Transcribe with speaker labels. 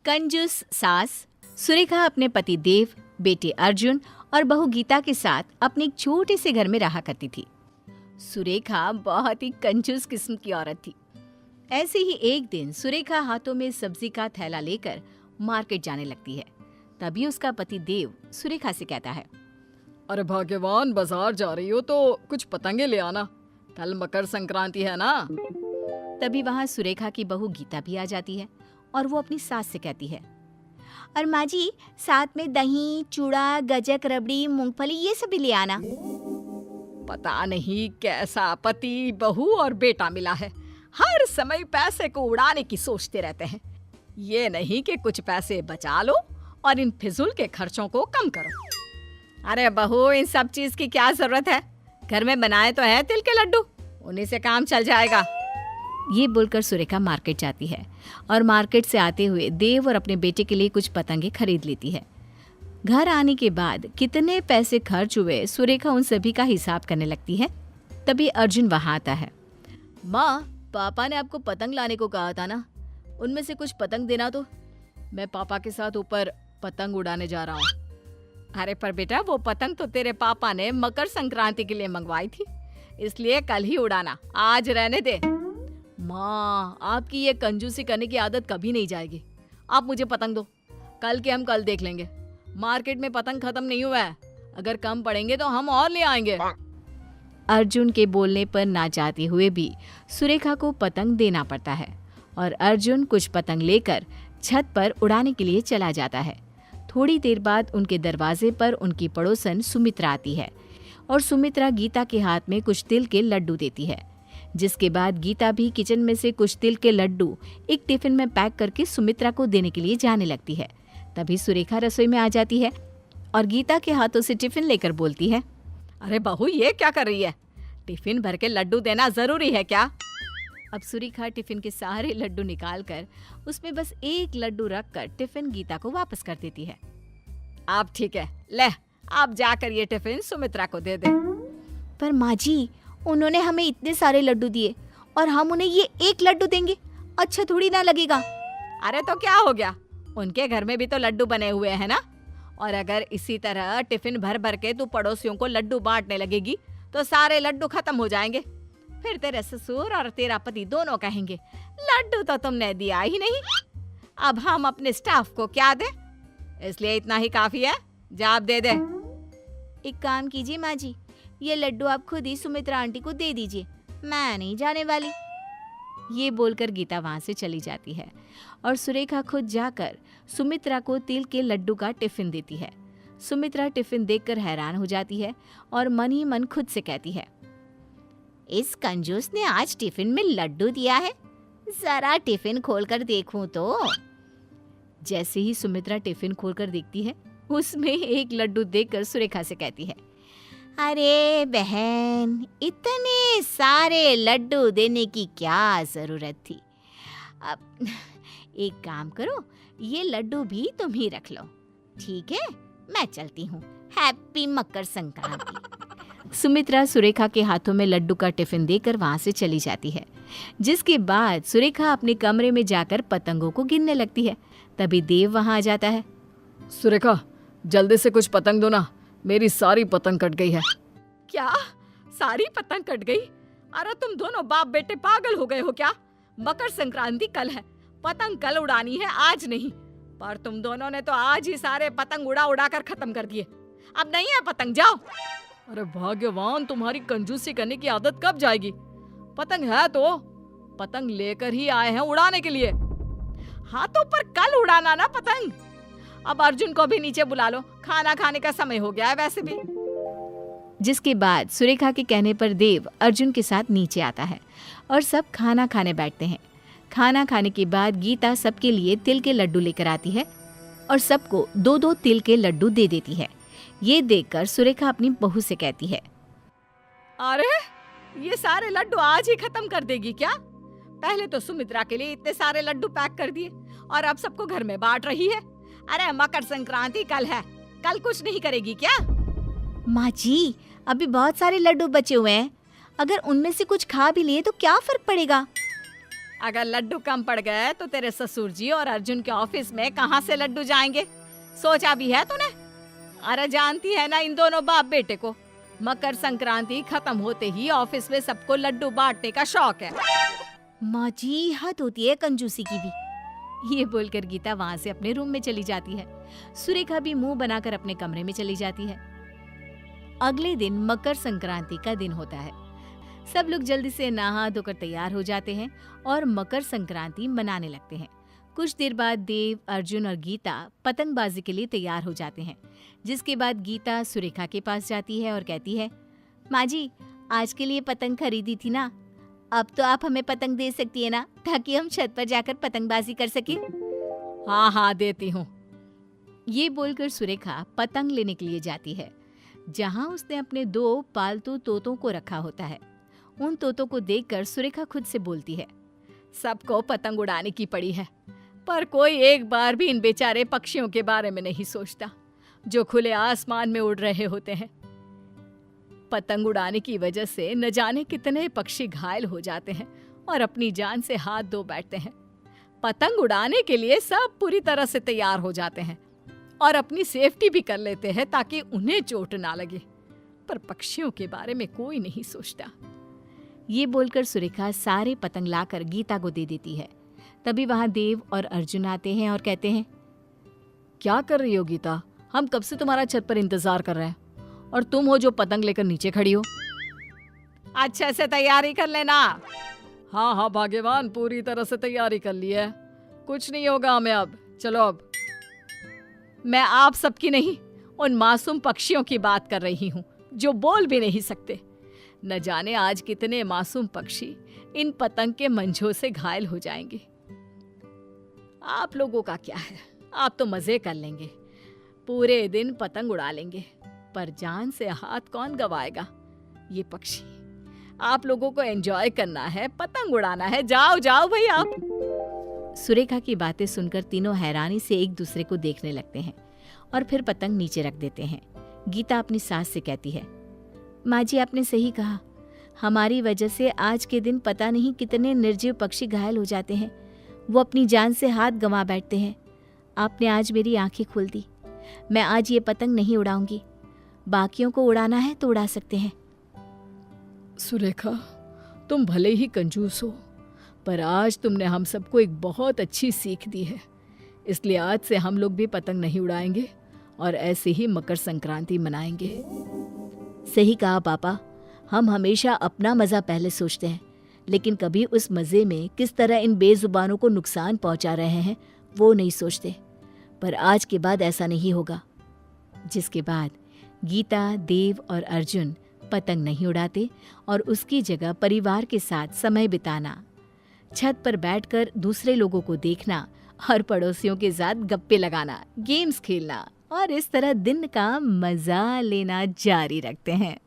Speaker 1: कंजूस सास। सुरेखा अपने पति देव, बेटे अर्जुन और बहू गीता के साथ अपने एक छोटे से घर में रहा करती थी। सुरेखा बहुत ही कंजूस किस्म की औरत थी। ऐसे ही एक दिन सुरेखा हाथों में सब्जी का थैला लेकर मार्केट जाने लगती है। तभी उसका पति देव सुरेखा से कहता है,
Speaker 2: अरे भाग्यवान, बाजार जा रही हो तो कुछ पतंगे ले आना, कल मकर संक्रांति है ना।
Speaker 1: तभी वहाँ सुरेखा की बहू गीता भी आ जाती है और वो अपनी सास से कहती है, और माँ जी साथ में दही, चूड़ा, गजक, रबड़ी, मूंगफली ये सब भी ले आना।
Speaker 2: पता नहीं कैसा पति, बहू और बेटा मिला है, हर समय पैसे को उड़ाने की सोचते रहते हैं। ये नहीं कि कुछ पैसे बचा लो और इन फिजूल के खर्चों को कम करो।
Speaker 1: अरे बहू, इन सब चीज की क्या जरूरत है, घर में बनाए तो है तिल के लड्डू, उन्हीं से काम चल जाएगा। ये बोलकर सुरेखा मार्केट जाती है और मार्केट से आते हुए देव और अपने बेटे के लिए कुछ पतंगे खरीद लेती है। घर आने के बाद कितने पैसे खर्च हुए सुरेखा उन सभी का हिसाब करने लगती है। तभी अर्जुन वहां आता है। माँ, पापा ने आपको पतंग लाने को कहा था ना, उनमें से कुछ पतंग देना तो।
Speaker 2: मैं पापा के साथ ऊपर पतंग उड़ाने जा रहा हूँ।
Speaker 1: अरे पर बेटा, वो पतंग तो तेरे पापा ने मकर संक्रांति के लिए मंगवाई थी, इसलिए कल ही उड़ाना, आज रहने दे।
Speaker 2: माँ, आपकी ये कंजूसी करने की आदत कभी नहीं जाएगी। आप मुझे पतंग दो, कल के हम कल देख लेंगे। मार्केट में पतंग खत्म नहीं हुआ है, अगर कम पड़ेंगे तो हम और ले आएंगे।
Speaker 1: अर्जुन के बोलने पर ना चाहते हुए भी सुरेखा को पतंग देना पड़ता है और अर्जुन कुछ पतंग लेकर छत पर उड़ाने के लिए चला जाता है। थोड़ी देर बाद उनके दरवाजे पर उनकी पड़ोसन सुमित्रा आती है और सुमित्रा गीता के हाथ में कुछ तिल के लड्डू देती है। जिसके बाद गीता भी किचन में से कुछ तिल के लड्डू एक टिफिन में पैक करके सुमित्रा को देने के लिए जाने लगती है। तभी सुरेखा रसोई में आ जाती है और गीता के हाथों से टिफिन लेकर बोलती है,
Speaker 2: अरे बहू, ये क्या कर रही है? टिफिन भर के लड्डू देना जरूरी है क्या?
Speaker 1: अब सुरेखा टिफिन के सारे लड्डू निकालकर उसमें बस एक लड्डू रखकर टिफिन गीता को वापस कर देती है।
Speaker 2: आप ठीक है, ले आप जाकर ये टिफिन सुमित्रा को दे दे।
Speaker 1: पर माँ जी, उन्होंने हमें इतने सारे लड्डू दिए और हम उन्हें ये एक लड्डू देंगे, अच्छा थोड़ी ना लगेगा।
Speaker 2: अरे तो क्या हो गया, उनके घर में भी तो लड्डू बने हुए हैं ना। और अगर इसी तरह टिफिन भर भर के तू पड़ोसियों को लड्डू बांटने लगेगी तो सारे लड्डू खत्म हो जाएंगे। फिर तेरे ससुर और तेरा पति दोनों कहेंगे, लड्डू तो तुमने दिया ही नहीं, अब हम अपने स्टाफ को क्या दें? इसलिए इतना ही काफी है, जा आप दे दे।
Speaker 1: एक काम कीजिए माँ जी, ये लड्डू आप खुद ही सुमित्रा आंटी को दे दीजिए, मैं नहीं जाने वाली। ये बोलकर गीता वहां से चली जाती है और सुरेखा खुद जाकर सुमित्रा को तिल के लड्डू का टिफिन देती है। सुमित्रा टिफिन देखकर हैरान हो जाती है और मन ही मन खुद से कहती है, इस कंजूस ने आज टिफिन में लड्डू दिया है, जरा टिफिन खोलकर देखूं तो। जैसे ही सुमित्रा टिफिन खोलकर देखती है, उसमें एक लड्डू देखकर सुरेखा से कहती है, अरे बहन, इतने सारे लड्डू देने की क्या जरूरत थी। अब एक काम करो, ये लड्डू भी तुम ही रख लो, ठीक है? मैं चलती हूँ, हैप्पी मकर संक्रांति। सुमित्रा सुरेखा के हाथों में लड्डू का टिफिन देकर वहां से चली जाती है। जिसके बाद सुरेखा अपने कमरे में जाकर पतंगों को गिनने लगती है। तभी देव वहां आ जाता है।
Speaker 2: सुरेखा, जल्दी से कुछ पतंग दो ना, मेरी सारी पतंग कट गई है। क्या? सारी पतंग कट गई? अरे तुम दोनों बाप बेटे पागल हो गए हो क्या? मकर संक्रांति कल है, पतंग कल उड़ानी है, आज नहीं। पर तुम दोनों ने तो आज ही सारे पतंग उड़ा उड़ा कर खत्म कर दिए, अब नहीं है पतंग, जाओ। अरे भाग्यवान, तुम्हारी कंजूसी करने की आदत कब जाएगी? पतंग है तो पतंग लेकर ही आए हैं उड़ाने के लिए। हाँ तो पर कल उड़ाना ना पतंग। अब अर्जुन को भी नीचे बुला लो, खाना खाने का समय हो गया है वैसे भी।
Speaker 1: जिसके बाद सुरेखा के कहने पर देव अर्जुन के साथ नीचे आता है और सब खाना खाने बैठते हैं। खाना खाने के बाद गीता सबके लिए तिल के लड्डू लेकर आती है और सबको 2-2 तिल के लड्डू दे देती है। ये देखकर सुरेखा अपनी बहू से कहती है,
Speaker 2: अरे ये सारे लड्डू आज ही खत्म कर देगी क्या? पहले तो सुमित्रा के लिए इतने सारे लड्डू पैक कर दिए और अब सबको घर में बांट रही है। अरे मकर संक्रांति कल है, कल कुछ नहीं करेगी क्या?
Speaker 1: माँ जी, अभी बहुत सारे लड्डू बचे हुए हैं, अगर उनमें से कुछ खा भी लिए तो क्या फर्क पड़ेगा?
Speaker 2: अगर लड्डू कम पड़ गए तो तेरे ससुर जी और अर्जुन के ऑफिस में कहाँ से लड्डू जाएंगे? सोचा भी है तूने? अरे जानती है ना इन दोनों बाप बेटे को, मकर संक्रांति खत्म होते ही ऑफिस में सबको लड्डू बांटने का शौक है।
Speaker 1: माँ जी, हद होती है कंजूसी की भी। ये बोलकर गीता वहां से अपने रूम में चली जाती है। सुरेखा भी मुंह बनाकर अपने कमरे में चली जाती है। अगले दिन मकर संक्रांति का दिन होता है। सब लोग जल्दी से नहा धोकर तैयार हो जाते हैं और मकर संक्रांति मनाने लगते हैं। कुछ देर बाद देव, अर्जुन और गीता पतंगबाजी के लिए तैयार हो जाते हैं, जिसके बाद गीता सुरेखा के पास जाती है और कहती है, माँ जी, आज के लिए पतंग खरीदी थी ना, अब तो आप हमें पतंग दे सकती है ना, ताकि हम छत पर जाकर पतंगबाजी कर सके।
Speaker 2: हाँ हाँ देती हूँ।
Speaker 1: ये बोलकर सुरेखा पतंग लेने के लिए जाती है, जहाँ उसने अपने 2 पालतू तोतों को रखा होता है। उन तोतों को देखकर सुरेखा खुद से बोलती है,
Speaker 2: सबको पतंग उड़ाने की पड़ी है, पर कोई एक बार भी इन बेचारे पक्षियों के बारे में नहीं सोचता जो खुले आसमान में उड़ रहे होते हैं। पतंग उड़ाने की वजह से न जाने कितने पक्षी घायल हो जाते हैं और अपनी जान से हाथ धो बैठते हैं। पतंग उड़ाने के लिए सब पूरी तरह से तैयार हो जाते हैं और अपनी सेफ्टी भी कर लेते हैं ताकि उन्हें चोट ना लगे, पर पक्षियों के बारे में कोई नहीं सोचता।
Speaker 1: ये बोलकर सुरेखा सारे पतंग लाकर गीता को दे देती है। तभी वहां देव और अर्जुन आते हैं और कहते हैं,
Speaker 2: क्या कर रही हो गीता? हम कब से तुम्हारा छत पर इंतजार कर रहे हैं और तुम हो जो पतंग लेकर नीचे खड़ी हो। अच्छे से तैयारी कर लेना। हाँ हाँ भाग्यवान, पूरी तरह से तैयारी कर ली है, कुछ नहीं होगा हमें अब। चलो अब। मैं आप सबकी नहीं, उन मासूम पक्षियों की बात कर रही हूँ जो बोल भी नहीं सकते। न जाने आज कितने मासूम पक्षी इन पतंग के मंझों से घायल हो जाएंगे। आप लोगों का क्या है, आप तो मजे कर लेंगे, पूरे दिन पतंग उड़ा लेंगे, पर जान से हाथ कौन गवाएगा? ये पक्षी, आप लोगों को एंजॉय करना है, पतंग उड़ाना है, जाओ जाओ भाई आप।
Speaker 1: सुरेखा की बातें सुनकर तीनों हैरानी से एक दूसरे को देखने लगते हैं और फिर पतंग नीचे रख देते हैं। गीता अपनी सास से कहती है, माँ जी, आपने सही कहा, हमारी वजह से आज के दिन पता नहीं कितने निर्जीव पक्षी घायल हो जाते हैं, वो अपनी जान से हाथ गंवा बैठते हैं। आपने आज मेरी आंखें खोल दी। मैं आज ये पतंग नहीं उड़ाऊंगी, बाकियों को उड़ाना है तो उड़ा सकते हैं।
Speaker 2: सुरेखा, तुम भले ही कंजूस हो, पर आज तुमने हम सबको एक बहुत अच्छी सीख दी है, इसलिए आज से हम लोग भी पतंग नहीं उड़ाएंगे और ऐसे ही मकर संक्रांति मनाएंगे।
Speaker 1: सही कहा पापा, हम हमेशा अपना मज़ा पहले सोचते हैं, लेकिन कभी उस मज़े में किस तरह इन बेजुबानों को नुकसान पहुंचा रहे हैं वो नहीं सोचते। पर आज के बाद ऐसा नहीं होगा। जिसके बाद गीता, देव और अर्जुन पतंग नहीं उड़ाते और उसकी जगह परिवार के साथ समय बिताना, छत पर बैठकर दूसरे लोगों को देखना और पड़ोसियों के साथ गप्पे लगाना, गेम्स खेलना और इस तरह दिन का मज़ा लेना जारी रखते हैं।